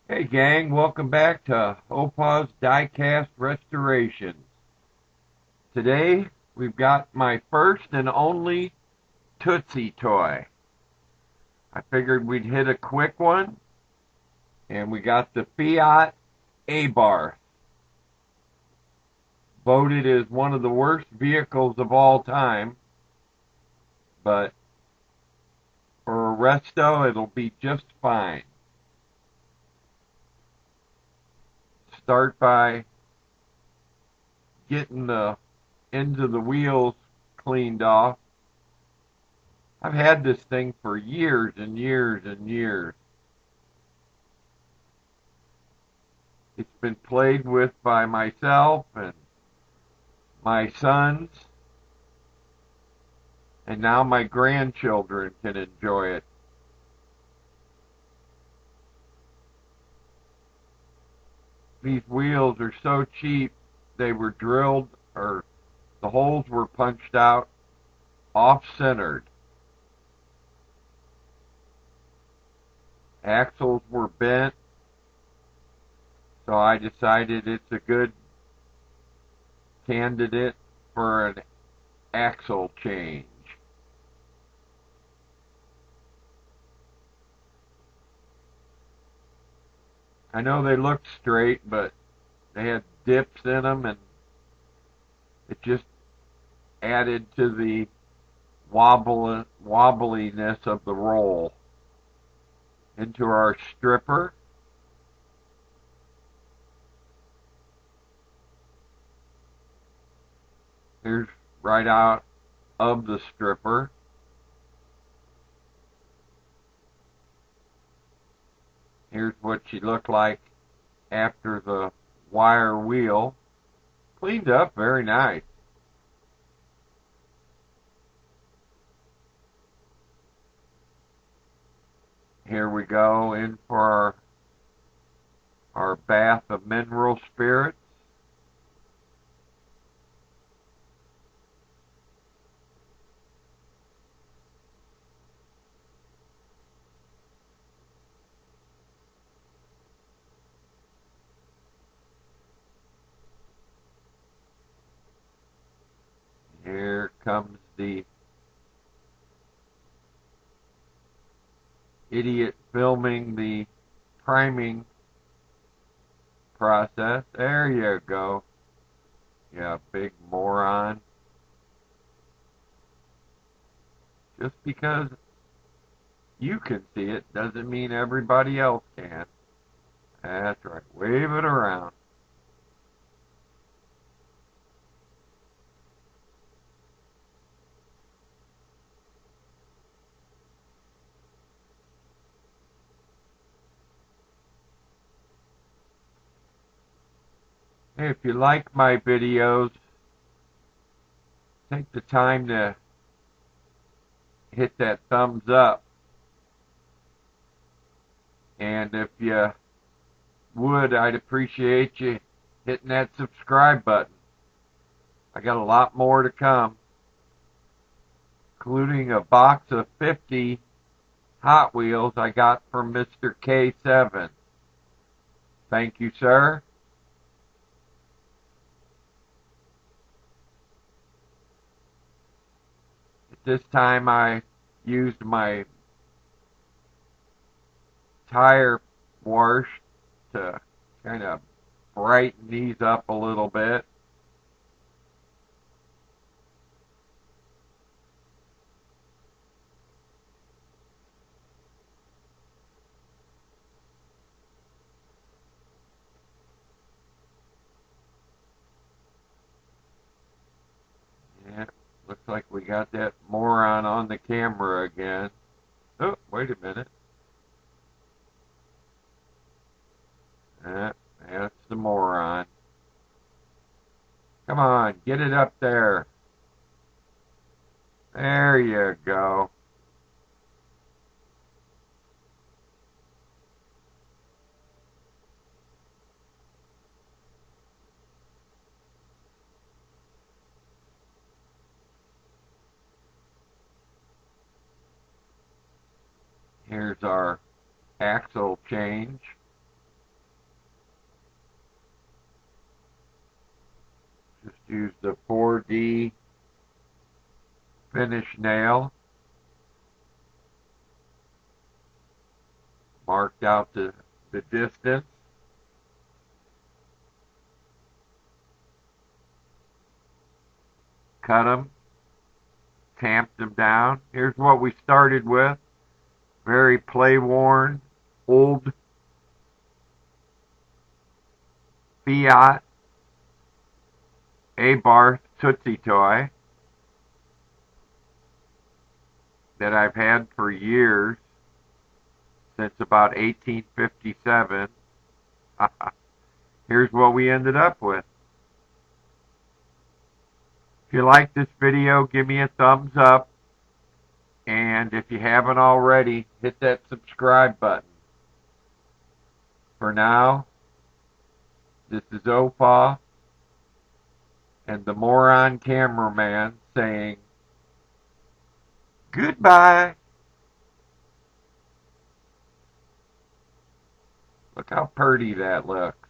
Hey gang, welcome back to Opa's Diecast Restorations. Today we've got my first and only Tootsie Toy. I figured we'd hit a quick one, and we got the Fiat Abarth, voted as one of the worst vehicles of all time, but for a resto it'll be just fine. Start by getting the ends of the wheels cleaned off. I've had this thing for years and years and years. It's been played with by myself and my sons, and now my grandchildren can enjoy it. These wheels are so cheap, they were drilled, or the holes were punched out off-centered. Axles were bent, so I decided it's a good candidate for an axle change. I know they looked straight, but they had dips in them, and it just added to the wobbliness of the roll. Into our stripper. Here's right out of the stripper. Here's what she looked like after the wire wheel. Cleaned up, very nice. Here we go in for our bath of mineral spirits. Here comes the idiot filming the priming process. There you go. Yeah, big moron. Just because you can see it doesn't mean everybody else can. That's right. Wave it around. Hey, if you like my videos, take the time to hit that thumbs up. And if you would, I'd appreciate you hitting that subscribe button. I got a lot more to come, including a box of 50 Hot Wheels I got from Mr. K7. Thank you, sir. At this time, I used my tire wash to kind of brighten these up a little bit. Yeah, looks like we got that moron on the camera again. Oh, wait a minute. That's the moron. Come on, get it up there. There you go. Here's our axle change. Use the 4D finish nail. Marked out the distance. Cut them. Tamped them down. Here's what we started with. Very play-worn, old Fiat Abarth Tootsie Toy that I've had for years, since about 1857. Here's what we ended up with. If you like this video, give me a thumbs up. And if you haven't already, hit that subscribe button. For now, this is Opa and the moron cameraman saying goodbye. Look how pretty that looks.